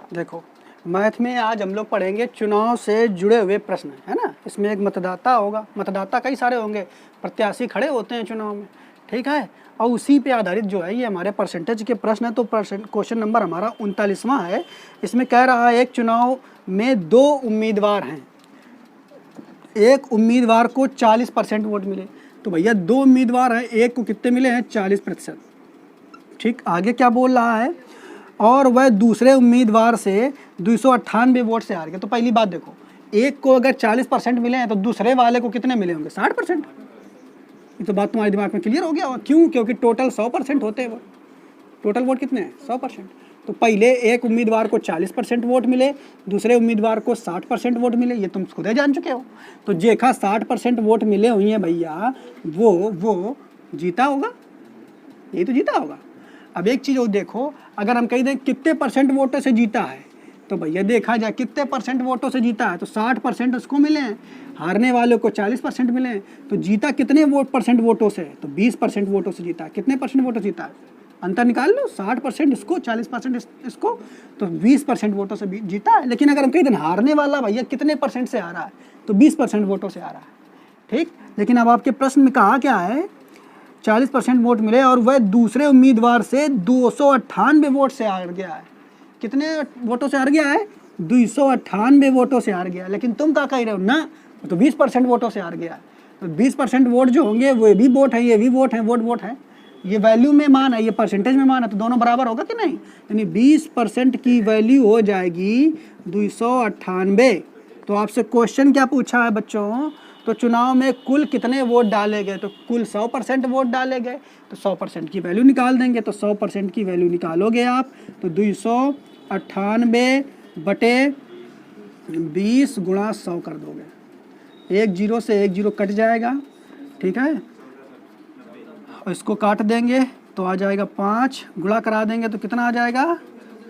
देखो मैथ में आज हम लोग पढ़ेंगे चुनाव से जुड़े हुए प्रश्न, है ना। इसमें एक मतदाता होगा, मतदाता कई सारे होंगे, प्रत्याशी खड़े होते हैं चुनाव में, ठीक है। और उसी पे आधारित जो है ये हमारे परसेंटेज के प्रश्न है। तो क्वेश्चन नंबर हमारा 39वां है। इसमें कह रहा है एक चुनाव में 2 उम्मीदवार हैं, एक उम्मीदवार को 40% वोट मिले। तो भैया 2 उम्मीदवार हैं, एक को कितने मिले हैं 40%, ठीक। आगे क्या बोल रहा है, और वह दूसरे उम्मीदवार से 298 वोट से हार गया। तो पहली बात देखो, एक को अगर 40% मिले हैं तो दूसरे वाले को कितने मिले होंगे 60%। ये तो बात तुम्हारे दिमाग में क्लियर हो गया होगा। क्यों? क्योंकि टोटल 100% होते हैं वो, टोटल वोट कितने हैं 100%। तो पहले एक उम्मीदवार को 40% वोट मिले, दूसरे उम्मीदवार को 60% वोट मिले, ये तुम खुद ही जान चुके हो। तो जेखा 60% वोट मिले हुए हैं भैया, वो जीता होगा, यही तो जीता होगा। अब एक चीज़ और देखो, अगर हम कह दें कितने परसेंट वोटों से जीता है, तो भैया देखा जाए कितने परसेंट वोटों से जीता है, तो 60% उसको मिले हैं, हारने वालों को 40% मिले हैं। तो जीता कितने परसेंट वोटों से, तो 20% वोटों से जीता है। कितने परसेंट वोटों से जीता है, अंतर निकाल लो, 60% इसको 40% इसको, तो 20% वोटों से जीता है। लेकिन अगर हम कह दें हारने वाला भैया कितने परसेंट से आ रहा है, तो 20% वोटों से आ रहा है, ठीक। लेकिन अब आपके प्रश्न में कहा क्या है, 40% वोट मिले और वह दूसरे उम्मीदवार से 298 वोट से हार गया है। कितने वोटों से हार गया है, 298 वोटों से हार गया। लेकिन तुम क्या कह रहे हो ना, तो 20% वोटों से हार गया है। तो 20% वोट जो होंगे वो भी वोट है, ये भी वोट है, वोट है, ये वैल्यू में मान है, ये परसेंटेज में मान है, तो दोनों बराबर होगा कि नहीं। यानी 20% की वैल्यू हो जाएगी 298। तो आपसे क्वेश्चन क्या पूछा है बच्चों, तो चुनाव में कुल कितने वोट डाले गए, तो कुल 100% वोट डाले गए, तो 100% की वैल्यू निकाल देंगे। तो 100% की वैल्यू निकालोगे आप, तो 298 बटे 20 गुणा 100 कर दोगे। 1 0 से 1 0 कट जाएगा, ठीक है, और इसको काट देंगे तो आ जाएगा 5, गुणा करा देंगे तो कितना आ जाएगा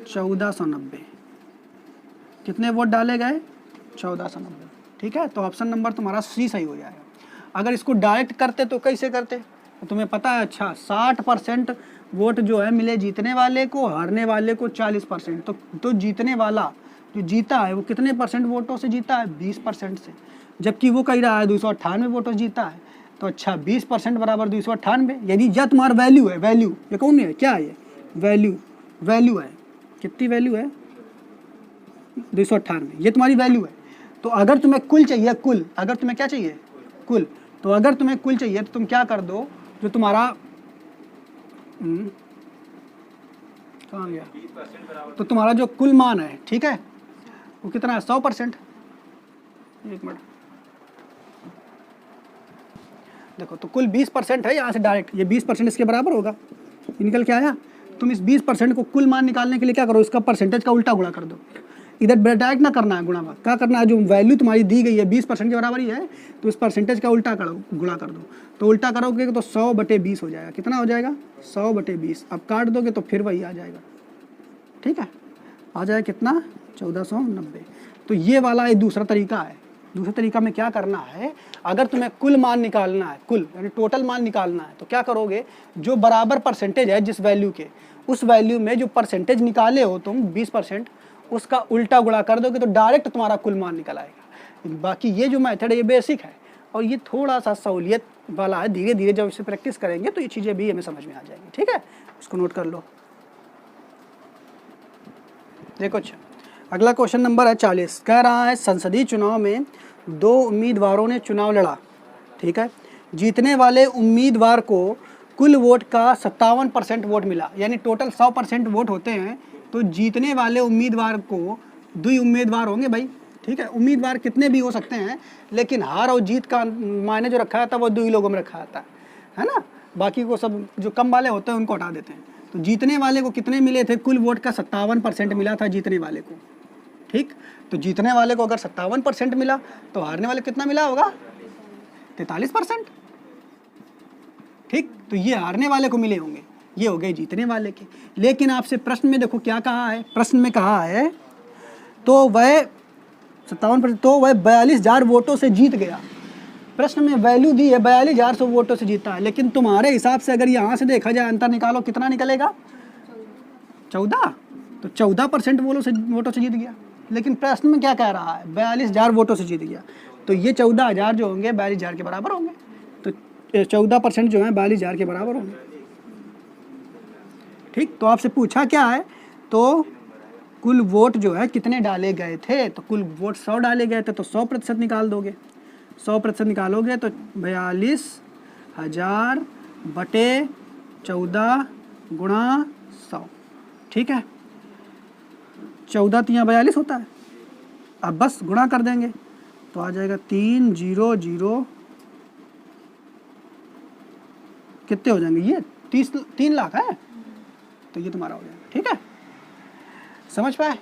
1490। कितने वोट डाले गए 1490, ठीक है। तो ऑप्शन नंबर तुम्हारा सी सही हो जाएगा। अगर इसको डायरेक्ट करते तो कैसे करते, तो तुम्हें पता है, अच्छा 60% वोट जो है मिले जीतने वाले को, हारने वाले को 40%। तो जीतने वाला जो जीता है वो कितने परसेंट वोटों से जीता है, 20% से, जबकि वो कह रहा है 298 वोटों से जीता है। तो अच्छा 20% बराबर 298, यानी यह तुम्हारा वैल्यू है, वैल्यू ये कौन है, क्या है ये वैल्यू है। कितनी वैल्यू है 298, ये तुम्हारी वैल्यू है। तो अगर तुम्हें कुल चाहिए, कुल, अगर तुम्हें क्या चाहिए कुल, तो अगर तुम्हें कुल चाहिए तो तुम क्या कर दो, जो तुम्हारा कहाँ गया, तो तुम्हारा जो कुल मान है, ठीक है, वो कितना है 100%। एक मिनट देखो, तो कुल 20% है, यहाँ से डायरेक्ट ये 20% इसके बराबर होगा, ये निकल के आया। तुम इस 20% को कुल मान निकालने के लिए क्या करो, इसका परसेंटेज का उल्टा गुणा कर दो। इधर डायरेक्ट ना करना है गुणा, क्या करना है, जो वैल्यू तुम्हारी दी गई है 20% के बराबर ही है, तो इस परसेंटेज का उल्टा करो, गुणा कर दो। तो उल्टा करोगे तो 100/20 हो जाएगा। कितना हो जाएगा 100/20। अब काट दोगे तो फिर वही आ जाएगा, ठीक है, आ जाएगा कितना 1490। तो ये वाला एक दूसरा तरीका है। दूसरे तरीका में क्या करना है, अगर तुम्हें कुल मान निकालना है, कुल यानी टोटल मान निकालना है, तो क्या करोगे, जो बराबर परसेंटेज है जिस वैल्यू के, उस वैल्यू में जो परसेंटेज निकाले हो तुम 20%, उसका उल्टा गुणा कर दोगे तो डायरेक्ट तुम्हारा कुल मान निकल आएगा। बाकी ये जो मेथड है ये बेसिक है और ये थोड़ा सा सहूलियत वाला है। धीरे धीरे जब इसे प्रैक्टिस करेंगे तो ये चीज़ें भी हमें समझ में आ जाएंगी, ठीक है, इसको नोट कर लो। देखो अच्छा, अगला क्वेश्चन नंबर है 40। कह रहा है संसदीय चुनाव में 2 उम्मीदवारों ने चुनाव लड़ा, ठीक है। जीतने वाले उम्मीदवार को कुल वोट का 57% वोट मिला, यानी टोटल 100% वोट होते हैं। तो जीतने वाले उम्मीदवार को 2 उम्मीदवार होंगे भाई, ठीक है, उम्मीदवार कितने भी हो सकते हैं, लेकिन हार और जीत का मायने जो रखा था वो 2 ही लोगों में रखा जाता है ना। बाकी को सब जो कम वाले होते हैं उनको हटा देते हैं। तो जीतने वाले को कितने मिले थे, कुल वोट का 57% मिला था जीतने वाले को, ठीक। तो जीतने वाले को अगर 57% मिला तो हारने वाले कितना मिला होगा 43%, ठीक। तो ये हारने वाले को मिले होंगे, ये हो गए जीतने वाले के। लेकिन आपसे प्रश्न में देखो क्या कहा है, प्रश्न में कहा है तो वह 57%, तो वह 42,000 वोटों से जीत गया। प्रश्न में वैल्यू दी है 42,000 वोटों से जीता है, लेकिन तुम्हारे हिसाब से अगर यहाँ से देखा जाए अंतर निकालो, कितना निकलेगा 14, तो 14% वोटों से जीत गया। लेकिन प्रश्न में क्या कह रहा है, 42,000 वोटों से जीत गया, तो ये 14,000 जो होंगे 42,000 के बराबर होंगे। तो 14% जो है 42,000 के बराबर होंगे। ठीक, तो आपसे पूछा क्या है, तो कुल वोट जो है कितने डाले गए थे, तो कुल वोट 100 डाले गए थे, तो 100% निकाल दोगे। 100% निकालोगे तो 42,000 बटे 14 गुणा 100। ठीक है, 14 तियाँ 42 होता है। अब बस गुणा कर देंगे तो आ जाएगा 300, कितने हो जाएंगे ये 3 लाख है, तो ये तुम्हारा हो जाएगा। ठीक है, समझ पाए,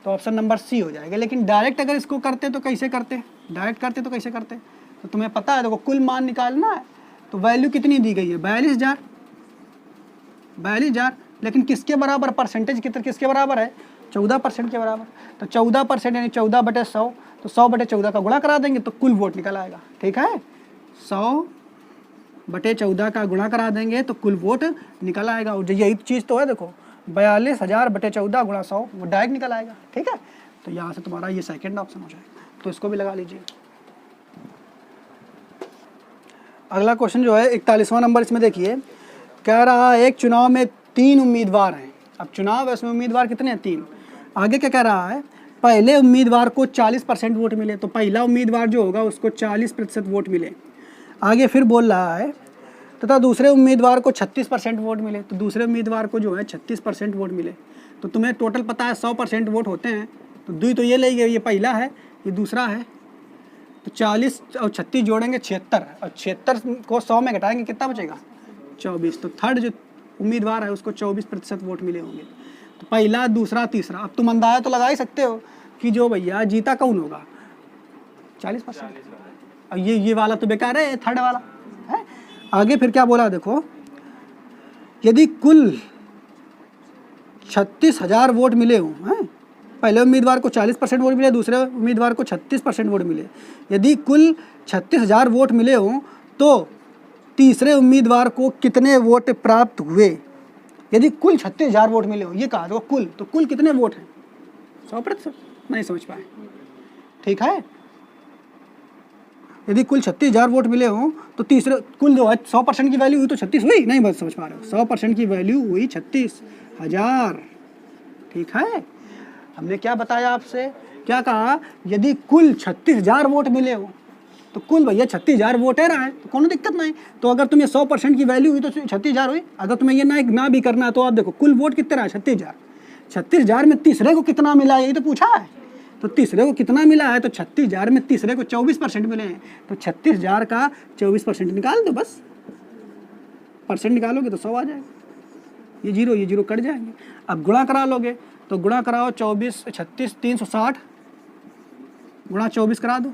तो ऑप्शन नंबर सी हो जाएगा। लेकिन डायरेक्ट अगर इसको करते तो कैसे करते, डायरेक्ट करते तो कैसे करते, तो तुम्हें पता है, देखो कुल मान निकालना है, तो वैल्यू कितनी दी गई है 42,000, लेकिन किसके बराबर, परसेंटेज किसके बराबर है, 14% के बराबर। तो 14% यानी 14 बटे 100, तो 100 बटे 14 का गुणा करा देंगे तो कुल वोट निकल आएगा। ठीक है, 100 बटे 14 का गुणा करा देंगे तो कुल वोट निकल आएगा। और यही चीज़ तो है, देखो 42,000 बटे 14 गुणा 100, वो डायरेक्ट निकल आएगा। ठीक है, तो यहाँ से तुम्हारा ये सेकंड ऑप्शन हो जाएगा, तो इसको भी लगा लीजिए। अगला क्वेश्चन जो है 41वां नंबर, इसमें देखिए कह रहा है एक चुनाव में 3 उम्मीदवार हैं। अब चुनाव है, उसमें उम्मीदवार कितने हैं, 3। आगे क्या कह रहा है, पहले उम्मीदवार को 40% वोट मिले, तो पहला उम्मीदवार जो होगा उसको 40% वोट मिले। आगे फिर बोल रहा है तथा दूसरे उम्मीदवार को 36% वोट मिले, तो दूसरे उम्मीदवार को जो है 36% वोट मिले। तो तुम्हें टोटल पता है 100% वोट होते हैं, तो 2 तो ये ले गए, ये पहला है, ये दूसरा है, तो 40 और 36 जोड़ेंगे 76, और 76 को 100 में घटाएंगे कितना बचेगा, 24। तो थर्ड जो उम्मीदवार है उसको 24% वोट मिले होंगे। तो पहला, दूसरा, तीसरा। अब तुम अंदाजा तो लगा ही सकते हो कि जो भैया जीता कौन होगा, 40%। और ये वाला तो बेकार है, थर्ड वाला है। आगे फिर क्या बोला, देखो यदि कुल 36,000 वोट मिले हों, हैं, पहले उम्मीदवार को 40% वोट मिले, दूसरे उम्मीदवार को 36% वोट मिले, यदि कुल 36,000 वोट मिले हों तो तीसरे उम्मीदवार को कितने वोट प्राप्त हुए। यदि कुल 36,000 वोट मिले हो, ये कहा देखो कुल, तो कुल कितने वोट हैं, 100%। नहीं समझ पाए, ठीक है। यदि कुल 36,000 वोट मिले हों तो तीसरे, कुल जो है 100% की वैल्यू हुई तो 36 हुई, नहीं बस समझ पा रहे हो, 100% की वैल्यू हुई 36,000। ठीक है, हमने क्या बताया आपसे, क्या कहा, यदि कुल 36,000 वोट मिले हो तो कुल भैया 36,000 वोट है रहा है, तो कोनो दिक्कत नहीं। तो अगर तुम्हें 100% की वैल्यू हुई तो 36,000 हुई। अगर तुम्हें ये ना भी करना है तो आप देखो कुल वोट कितने रहा है, 36,000। 36,000 में तीसरे को कितना मिला है, यही तो पूछा है। तो तीसरे को कितना मिला है, तो 36,000 में तीसरे को 24% मिले हैं, तो 36,000 का 24% निकाल दो, बस परसेंट निकालोगे तो 100 आ जाएगा। ये जीरो कट जाएंगे। अब गुणा करा लोगे तो गुणा कराओ 24, 36, 360 गुणा 24 करा दो,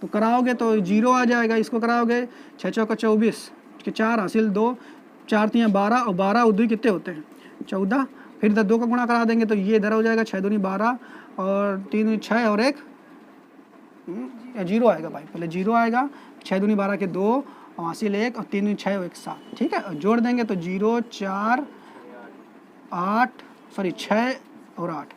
तो कराओगे तो 0 आ जाएगा। इसको कराओगे 6 चौका 24 के 4 हासिल 2, 4 तियाँ 12 और 12 उधर कितने होते हैं 14। फिर इधर 2 का गुणा करा देंगे तो ये इधर हो जाएगा 6 दूनी 12 और 3 6 और 1 0 आएगा भाई, पहले 0 आएगा, 6 दूनी 12 के 2 और हासिल 1 और 3 दूनी 6 और 1 7। ठीक है, और जोड़ देंगे तो 0 4 8 सॉरी 6 और 8।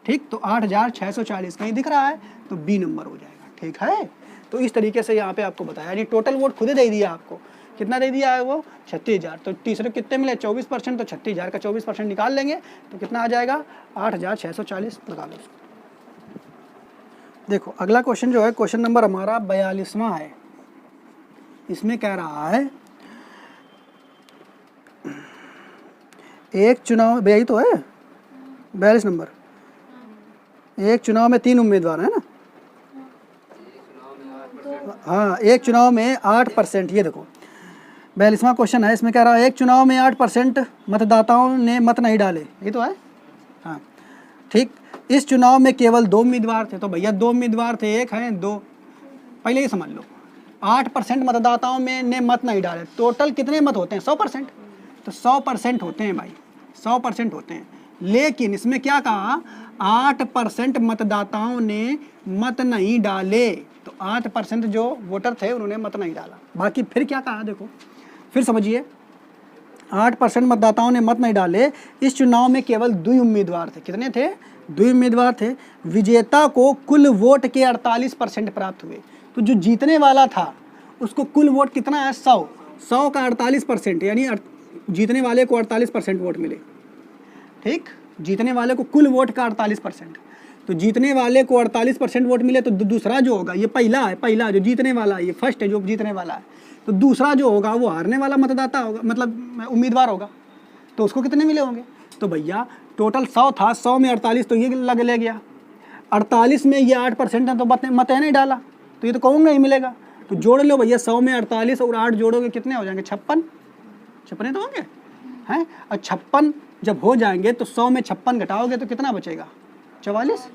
ठीक, तो 8,640 कहीं दिख रहा है तो बी नंबर हो जाएगा। ठीक है, तो इस तरीके से यहाँ पे आपको बताया, यानी टोटल वोट खुद दे दिया आपको, कितना दे दिया है वो 36,000। तो तीसरे कितने मिले 24%, तो 36,000 का 24% निकाल लेंगे तो कितना आ जाएगा 8,640 लगा लो उसको। देखो अगला क्वेश्चन जो है, क्वेश्चन नंबर हमारा 42वां है। इसमें कह रहा है एक चुनाव, यही तो है 42 नंबर, एक चुनाव में 3 उम्मीदवार है ना, हाँ, एक चुनाव में 8%। ये देखो 42वां क्वेश्चन है, इसमें कह रहा है एक चुनाव में 8% मतदाताओं ने मत नहीं डाले, ये तो है, हाँ ठीक। इस चुनाव में केवल 2 उम्मीदवार थे, तो भैया 2 उम्मीदवार थे, एक हैं 2, पहले ये समझ लो। 8% मतदाताओं में ने मत नहीं डाले, टोटल कितने मत होते हैं 100%, तो 100% होते हैं भाई, 100% होते हैं। लेकिन इसमें क्या कहा, 8% मतदाताओं ने मत नहीं डाले, तो 8% जो वोटर थे उन्होंने मत नहीं डाला। बाकी फिर क्या कहा, देखो फिर समझिए, 8% मतदाताओं ने मत नहीं डाले। इस चुनाव में केवल 2 उम्मीदवार थे। कितने थे? 2 उम्मीदवार थे। विजेता को कुल वोट के 48% प्राप्त हुए। तो जो जीतने वाला था उसको कुल वोट कितना है? 100 का 48%, यानी जीतने वाले को 48% वोट मिले। ठीक, जीतने वाले को कुल वोट का 48%। तो जीतने वाले को 48% वोट मिले तो दूसरा जो होगा, ये पहला है, पहला जो जीतने वाला है, ये फर्स्ट है जो जीतने वाला है, तो दूसरा जो होगा वो हारने वाला मतदाता होगा, मतलब उम्मीदवार होगा। तो उसको कितने मिले होंगे? तो भैया टोटल 100 था, 100 में 48 तो ये लग ले गया, 48 में ये 8% है तो मत है नहीं डाला, तो ये तो कहूँगा ही मिलेगा। तो जोड़ लो भैया, 100 में 48 और 8 जोड़ोगे कितने हो जाएंगे? 56 तो होंगे हैं। और 56 जब हो जाएंगे तो 100 में 56 घटाओगे तो कितना बचेगा? 44।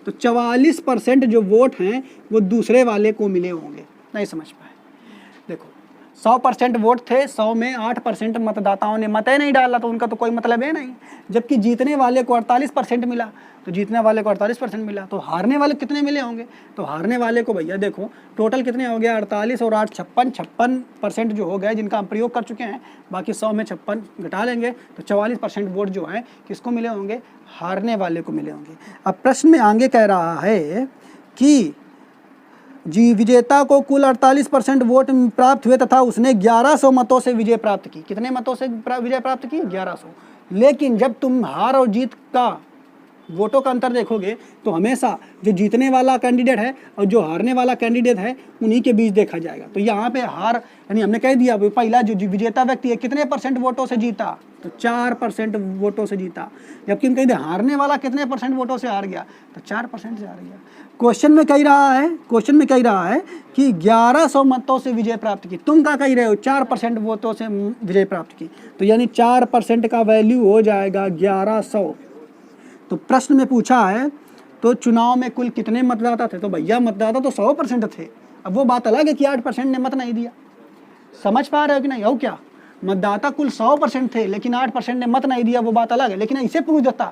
तो 44% जो वोट हैं वो दूसरे वाले को मिले होंगे। नहीं समझ पाए? देखो 100% वोट थे, 100 में 8% मतदाताओं ने मत नहीं डाला तो उनका तो कोई मतलब है नहीं। जबकि जीतने वाले को 48% मिला, तो जीतने वाले को 48% मिला, तो हारने वाले कितने मिले होंगे? तो हारने वाले को भैया देखो टोटल कितने हो गया? 48 और 8 56% जो हो गए जिनका हम प्रयोग कर चुके हैं। बाकी 100 में 56 घटा लेंगे तो 44% वोट जो हैं किसको मिले होंगे? हारने वाले को मिले होंगे। अब प्रश्न में आगे कह रहा है कि विजेता को कुल 48% वोट प्राप्त हुए तथा उसने 1100 मतों से विजय प्राप्त की। कितने मतों से विजय प्राप्त की? 1100। लेकिन जब तुम हार और जीत का वोटों का अंतर देखोगे तो हमेशा जो जीतने वाला कैंडिडेट है और जो हारने वाला कैंडिडेट है उन्हीं के बीच देखा जाएगा। तो यहाँ पे हार, यानी हमने कह दिया पहला जो विजेता व्यक्ति है कितने % वोटों से जीता? तो 4% वोटों से जीता। जबकि हम कह दे हारने वाला कितने % वोटों से हार गया? तो 4% से हार गया। क्वेश्चन में कह रहा है कि 1100 मतों से विजय प्राप्त की। तुम क्या कह रहे हो? 4% वोटों से विजय प्राप्त की। तो यानी 4% का वैल्यू हो जाएगा 1100। तो प्रश्न में पूछा है तो चुनाव में कुल कितने मतदाता थे? तो भैया मतदाता तो 100% थे। अब वो बात अलग है कि 8% ने मत नहीं दिया। समझ पा रहे हो कि नहीं? हो क्या? मतदाता कुल 100% थे लेकिन 8% ने मत नहीं दिया, वो बात अलग है। लेकिन ऐसे पूछ देता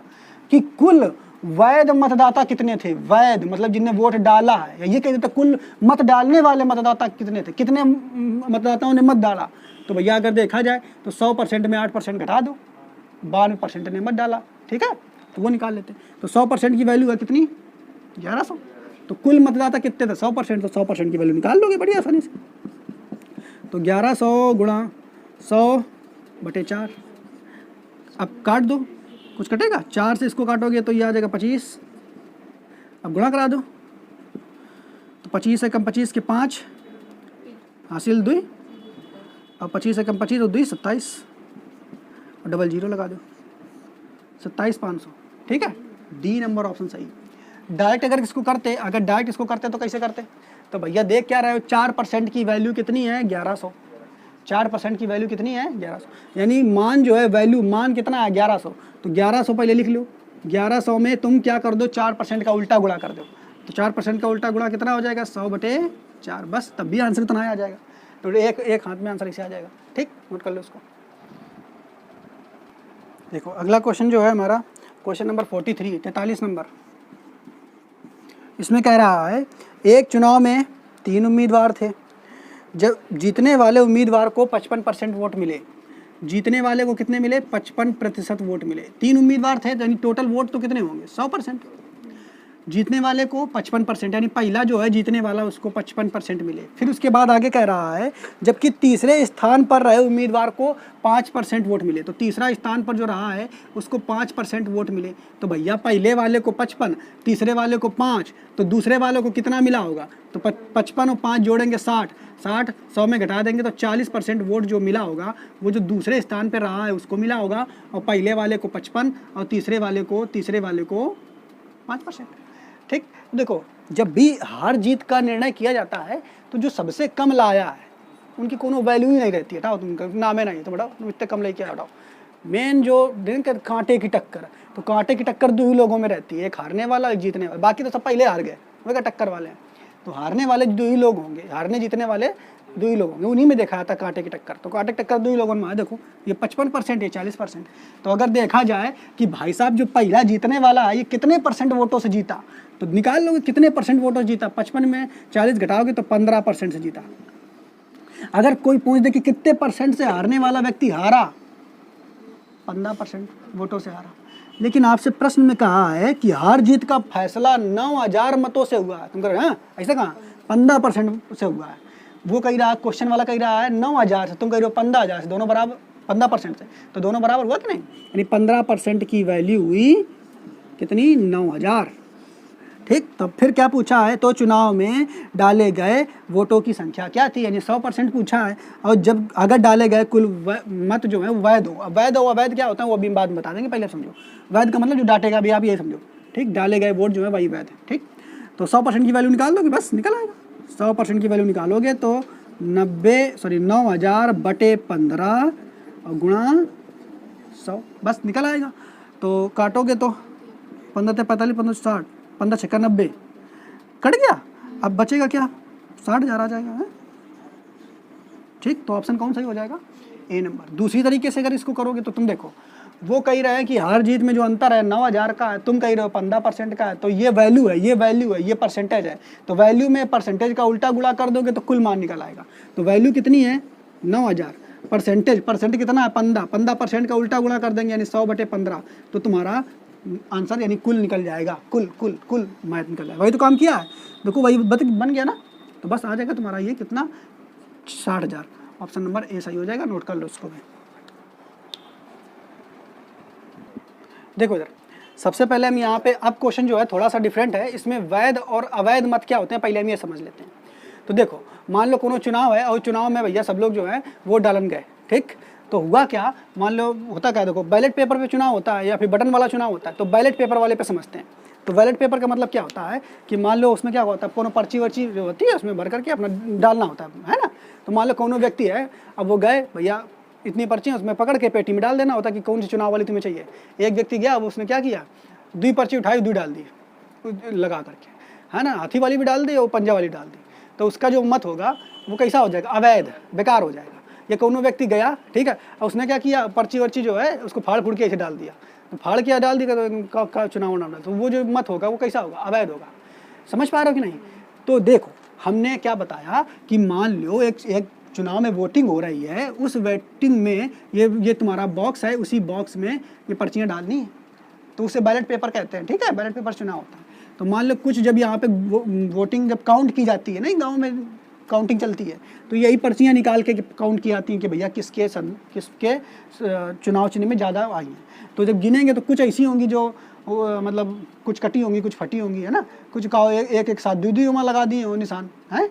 कि कुल वैध मतदाता कितने थे? वैध मतलब जिनने वोट डाला है। ये कह देता कुल मत डालने वाले मतदाता कितने थे, कितने मतदाताओं ने मत डाला। तो भैया अगर देखा जाए तो 100% में 8% घटा दो, 92% ने मत डाला। ठीक है, तो वो निकाल लेते। तो 100% की वैल्यू है कितनी? 1100। तो कुल मतदाता कितने थे? 100%। तो 100% की वैल्यू निकाल लोगे बड़ी आसानी से। तो 1100 गुणा 100/4। अब काट दो, कुछ कटेगा? 4 से इसको काटोगे तो ये आ जाएगा 25। अब गुणा करा दो तो 25 से कम 25 के 5 हासिल 2, और 25 से कम 25 और 2 27, और डबल 0 लगा दो, 27,500। ठीक है, डी नंबर ऑप्शन सही। डायरेक्ट अगर इसको करते, अगर डायरेक्ट इसको करते तो कैसे करते? तो भैया देख क्या रहे हो, 4% की वैल्यू कितनी है? 1100। 4% की वैल्यू कितनी है? 1100। यानी मान जो है वैल्यू, मान कितना है? 1100। तो 1100 पहले लिख लो। 1100 में तुम क्या कर दो? 4% का उल्टा गुणा कर दो। तो 4% का उल्टा गुणा कितना हो जाएगा? 100/4। बस तब भी आंसर इतना आ जाएगा। तो एक हाथ में आंसर इसे आ जाएगा। ठीक, नोट कर लो उसको। देखो अगला क्वेश्चन जो है हमारा क्वेश्चन नंबर 43, 43 नंबर। इसमें कह रहा है एक चुनाव में 3 उम्मीदवार थे। जब जीतने वाले उम्मीदवार को 55% वोट मिले। जीतने वाले को कितने मिले? 55% वोट मिले। 3 उम्मीदवार थे यानी टोटल वोट तो कितने होंगे? 100%। जीतने वाले को 55%, यानी पहला जो है जीतने वाला उसको 55% मिले। फिर उसके बाद आगे कह रहा है जबकि तीसरे स्थान पर रहे उम्मीदवार को 5% वोट मिले। तो तीसरा स्थान पर जो रहा है उसको 5% वोट मिले। तो भैया पहले वाले को 55, तीसरे वाले को 5, तो दूसरे वाले को कितना मिला होगा? तो 55 और 5 जोड़ेंगे 60, 60 100 में घटा देंगे तो 40% वोट जो मिला होगा वो जो दूसरे स्थान पर रहा है उसको मिला होगा, और पहले वाले को 55 और तीसरे वाले को 5%। ठीक, देखो जब भी हार जीत का निर्णय किया जाता है तो जो सबसे कम लाया है उनकी कोनो वैल्यू ही नहीं रहती है। हटाओ, तुमका नाम है नहीं तो बताओ तुम इतने कम लेके हटाओ। मेन जो दिन के कांटे की टक्कर, तो कांटे की टक्कर 2 ही लोगों में रहती है, एक हारने वाला एक जीतने वाला। बाकी तो सब पहले हार गए, वो क्या टक्कर वाले हैं। तो हारने वाले 2 ही लोग होंगे, हारने जीतने वाले 2 ही लोग होंगे, उन्हीं में देखा जाता कांटे की टक्कर। तो कांटे की टक्कर 2 ही लोगों में है। देखो ये 55%, ये 40%। तो अगर देखा जाए कि भाई साहब जो पहला जीतने वाला है ये कितने % वोटों से जीता, तो निकाल लोगे कितने % वोटों से जीता। 55 में 40 घटाओगे तो 15% से जीता। अगर कोई पूछ दे कि कितने % से हारने वाला व्यक्ति हारा, 15% वोटों से हारा। लेकिन आपसे प्रश्न में कहा है कि हार जीत का फैसला 9000 मतों से हुआ है। तुम कह रहे हो हाँ ऐसा कहाँ, 15% से हुआ है। वो कह रहा है, क्वेश्चन वाला कह रहा है 9000 से, तुम कह रहे हो 15000 से, दोनों बराबर 15% से, तो दोनों बराबर हुआ कि नहीं? यानी 15% की वैल्यू हुई कितनी? 9000। ठीक, तब फिर क्या पूछा है? तो चुनाव में डाले गए वोटों की संख्या क्या थी, यानी 100% पूछा है। और जब अगर डाले गए कुल मत जो है वैध हो, अब वैध हो अवैध क्या होता है वो अभी बाद में बता देंगे, पहले समझो। वैध का मतलब जो डाटेगा भी, आप ये समझो। ठीक, डाले गए वोट जो है वही वैध है। ठीक, तो 100% की वैल्यू निकाल दोगे, बस निकल आएगा। 100% की वैल्यू निकालोगे तो 9000 बटे 15 और गुणा 100, बस निकल आएगा। तो काटोगे तो 15 से 45, 15 60, 15 छक्का 90, कट गया। अब बचेगा क्या? 60,000 आ जाएगा है? ठीक, तो ऑप्शन कौन सही हो जाएगा? ए नंबर। दूसरी तरीके से अगर इसको करोगे तो तुम देखो, वो कह रहे हैं कि हार जीत में जो अंतर है 9000 का है, तुम कह रहे हो 15% का है, तो ये वैल्यू है, ये वैल्यू है, ये परसेंटेज है। तो वैल्यू में परसेंटेज का उल्टा गुणा कर दोगे तो कुल मान निकल आएगा। तो वैल्यू कितनी है? 9000, परसेंटेज कितना है? 15% का उल्टा गुणा कर देंगे यानी 100/15, तो तुम्हारा आंसर यानी कुल निकल जाएगा। कुल मैथ निकल जाएगा। वही तो काम किया है, देखो वही बन गया ना। तो बस आ जाएगा तुम्हारा ये कितना? 60,000। ऑप्शन नंबर ए सही हो जाएगा, नोट कर लो उसको भी। देखो इधर, सबसे पहले हम यहाँ पे, अब क्वेश्चन जो है थोड़ा सा डिफरेंट है। इसमें वैध और अवैध मत क्या होते हैं पहले हम ये समझ लेते हैं। तो देखो, मान लो कोनो चुनाव है और चुनाव में भैया सब लोग जो है वोट डालन गए। ठीक, तो हुआ क्या, मान लो होता क्या, देखो बैलेट पेपर पे चुनाव होता है या फिर बटन वाला चुनाव होता है। तो बैलेट पेपर वाले पे समझते हैं। तो बैलेट पेपर का मतलब क्या होता है कि मान लो उसमें क्या होता है, कोनो पर्ची वर्ची जो होती है उसमें भर करके अपना डालना होता है ना। तो मान लो कोनो व्यक्ति है, अब वो गए, भैया इतनी पर्ची है, उसमें पकड़ के पेटी में डाल देना होता है कि कौन सी चुनाव वाली तुम्हें चाहिए। एक व्यक्ति गया, अब उसने क्या किया, 2 पर्ची उठाई, 2 डाल दी लगा करके, है ना। हाथी वाली भी डाल दी और पंजा वाली डाल दी। तो उसका जो मत होगा वो कैसा हो जाएगा? अवैध, बेकार हो जाएगा। या कोनो व्यक्ति गया, ठीक है, और उसने क्या किया, पर्ची वर्ची जो है उसको फाड़ फूड़ के ऐसे डाल दिया। तो फाड़ के डाल दिया तो चुनाव नाम, तो वो जो मत होगा वो कैसा होगा? अवैध होगा। समझ पा रहे हो कि नहीं? तो देखो, हमने क्या बताया कि मान लो एक चुनाव में वोटिंग हो रही है, उस वोटिंग में ये तुम्हारा बॉक्स है, उसी बॉक्स में ये पर्चियाँ डालनी है, तो उसे बैलेट पेपर कहते हैं। ठीक है, बैलेट पेपर चुनाव होता है। तो मान लो कुछ जब यहाँ पे वोटिंग जब काउंट की जाती है ना, गाँव में काउंटिंग चलती है, तो यही पर्चियाँ निकाल के काउंट की आती हैं कि भैया किसके चुनाव चिन्ह में ज़्यादा आई हैं। तो जब गिनेंगे तो कुछ ऐसी होंगी जो मतलब कुछ कटी होंगी, कुछ फटी होंगी, है ना। कुछ का एक साथ 2 उमा लगा दिए हो निशान, है।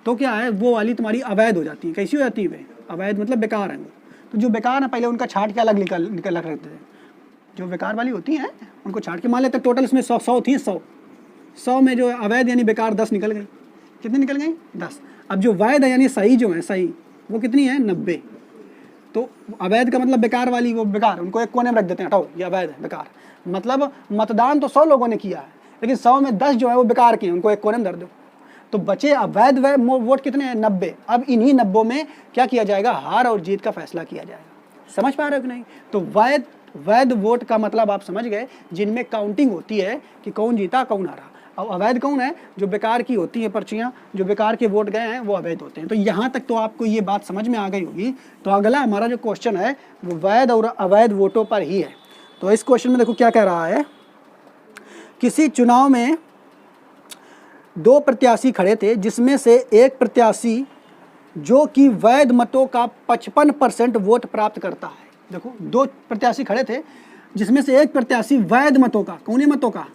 तो क्या है, वो वाली तुम्हारी अवैध हो जाती है। कैसी हो जाती है वे? अवैध मतलब बेकार है वो। तो जो बेकार है पहले उनका छाट के अलग निकल रखते थे। जो बेकार वाली होती हैं उनको छाट के, मान लेते टोटल इसमें 100 थी, 100 में जो अवैध यानी बेकार 10 निकल गई। कितनी निकल गई? 10। अब जो वैध है यानी सही जो है, सही, वो कितनी है? 90। तो अवैध का मतलब बेकार वाली, वो बेकार, उनको एक कोने में रख देते हैं, हटाओ ये अवैध है, बेकार। मतलब मतदान तो 100 लोगों ने किया है, लेकिन 100 में 10 जो है वो बेकार के हैं, उनको एक कोने में धर दो। तो बचे अवैध वोट कितने हैं? 90। अब इन्हीं 90 में क्या किया जाएगा? हार और जीत का फैसला किया जाएगा। समझ पा रहे हो कि नहीं? तो वैध वोट का मतलब आप समझ गए, जिनमें काउंटिंग होती है कि कौन जीता कौन हारा। अब अवैध कौन है? जो बेकार की होती है पर्चियाँ, जो बेकार के वोट गए हैं वो अवैध होते हैं। तो यहाँ तक तो आपको ये बात समझ में आ गई होगी। तो अगला हमारा जो क्वेश्चन है वो वैध और अवैध वोटों पर ही है। तो इस क्वेश्चन में देखो क्या कह रहा है, किसी चुनाव में 2 प्रत्याशी खड़े थे, जिसमें से एक प्रत्याशी जो कि वैध मतों का 55% वोट प्राप्त करता है। देखो 2 प्रत्याशी खड़े थे, जिसमें से एक प्रत्याशी वैध मतों का, कौन मतों का?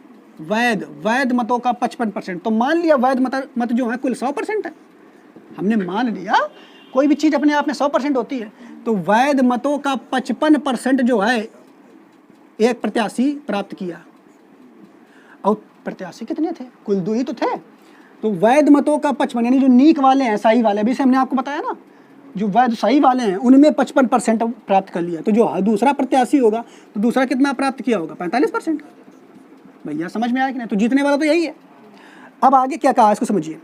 वैध मतों का 55%। तो मान लिया वैध मत जो है कुल 100% है। हमने मान लिया कोई भी चीज़ अपने आप में 100% होती है। तो वैध मतों का 55% जो है एक प्रत्याशी प्राप्त किया। और प्रत्याशी कितने थे? कुल 2 ही तो थे। तो वैध मतों का 55 यानी जो नीक वाले हैं, सही वाले, अभी से हमने आपको बताया ना, जो वैध सही वाले हैं उनमें 55% प्राप्त कर लिया। तो जो दूसरा प्रत्याशी होगा तो दूसरा कितना प्राप्त किया होगा? 45%। भैया समझ में आया कि नहीं? तो जीतने वाला तो यही है। अब आगे क्या कहा इसको समझिए।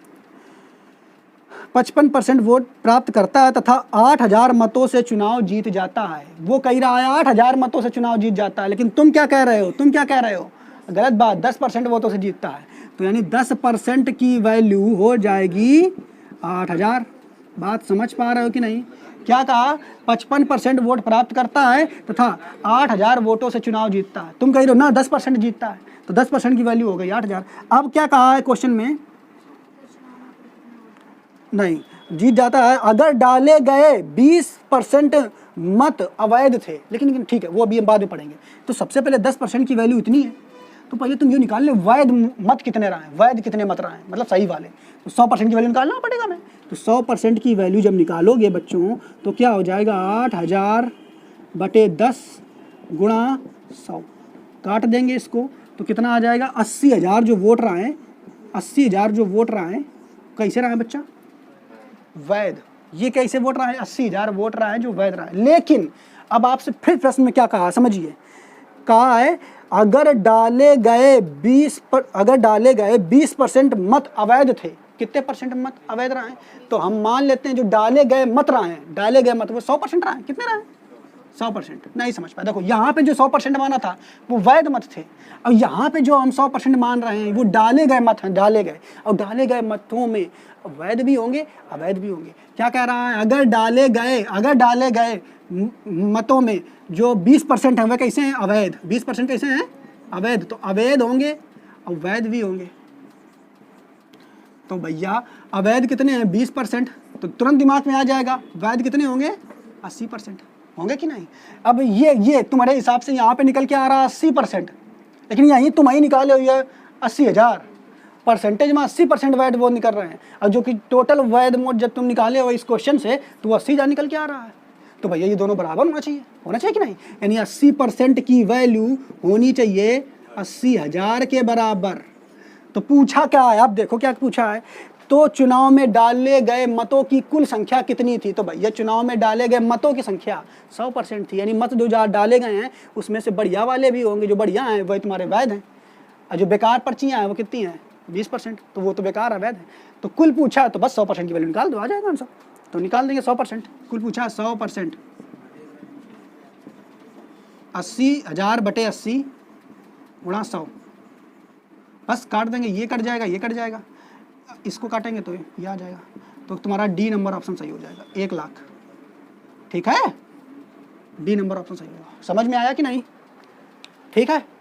55% वोट प्राप्त करता है तथा 8000 मतों से चुनाव जीत जाता है। वो कह रहा है 8000 मतों से चुनाव जीत जाता है, लेकिन तुम क्या कह रहे हो? गलत बात, 10% वोटों से जीतता है। तो यानी 10% की वैल्यू हो जाएगी 8000। बात समझ पा रहे हो कि नहीं? क्या कहा, 55% वोट प्राप्त करता है तथा 8000 वोटों से चुनाव जीतता है। तुम कह रहे हो ना 10% जीतता है, तो 10% की वैल्यू हो गई 8000। अब क्या कहा है क्वेश्चन में, नहीं जीत जाता है अगर डाले गए 20% मत अवैध थे, लेकिन ठीक है वो अभी हम बाद में पढ़ेंगे। तो सबसे पहले 10% की वैल्यू इतनी है, तो पहले तुम ये निकाल ले वैध मत कितने रहे, वैध कितने मत रहे, मतलब सही वाले, तो 100% की वैल्यू निकालना पड़ेगा मैं। तो 100% की वैल्यू जब निकालोगे बच्चों तो क्या हो जाएगा, 8000 बटे 10 गुणा 100, काट देंगे इसको तो कितना आ जाएगा, 80,000 जो वोट रहे हैं, 80,000 जो वोट रहे हैं कैसे रहे हैं बच्चा, वैध। ये कैसे वोट रहा है, 80,000 वोट रहा है जो वैध रहा है। लेकिन अब आपसे फिर प्रश्न में क्या कहा समझिए, कहा है अगर डाले गए 20% मत अवैध थे, कितने परसेंट मत अवैध रहे हैं, तो हम मान लेते हैं जो डाले गए मत रहे हैं, डाले गए मत वो 100% रहे हैं, कितने रहे हैं 100%। नहीं समझ पाया, देखो यहाँ पे जो 100% माना था वो वैध मत थे, और यहाँ पे जो हम 100% मान रहे हैं वो डाले गए मत हैं, डाले गए, और डाले गए मतों में वैध भी होंगे अवैध भी होंगे। क्या कह रहा है, अगर डाले गए मतों में जो 20% हैं वे कैसे हैं, अवैध, 20% कैसे हैं अवैध, तो अवैध होंगे और वैध भी होंगे। तो भैया अवैध कितने हैं 20%, तो तुरंत दिमाग में आ जाएगा वैध कितने होंगे 80% होंगे कि नहीं। अब ये तुम्हारे हिसाब से यहाँ पे निकल के आ रहा है 80%, लेकिन यहीं तुम ही निकाले हुए 80,000, परसेंटेज में 80% वैध वोट निकल रहे हैं, और जो कि टोटल वैध वोट जब तुम निकाले हो इस क्वेश्चन से तो 80,000 निकल के आ रहा है। तो भैया ये दोनों बराबर होना चाहिए कि नहीं, यानी 80% की वैल्यू होनी चाहिए 80,000 के बराबर। तो पूछा क्या है, अब देखो क्या पूछा है, तो चुनाव में डाले गए मतों की कुल संख्या कितनी थी, तो भैया चुनाव में डाले गए मतों की संख्या 100% थी, यानी मत जो डाले गए हैं उसमें से बढ़िया वाले भी होंगे, जो बढ़िया हैं वही तुम्हारे वैध हैं, और जो बेकार पर्चियाँ हैं वो कितनी हैं 20%, तो वो तो बेकार अवैध है। तो कुल पूछा तो बस 100% की वैल्यू निकाल दो, आ जाएगा आंसर, तो निकाल देंगे 100%। कुल पूछा 100%, 80,000 बटे 80 गुणा 100, बस काट देंगे, ये कट जाएगा ये कट जाएगा, इसको काटेंगे तो ये आ जाएगा, तो तुम्हारा डी नंबर ऑप्शन सही हो जाएगा, 1 लाख। ठीक है, डी नंबर ऑप्शन सही होगा। समझ में आया कि नहीं, ठीक है।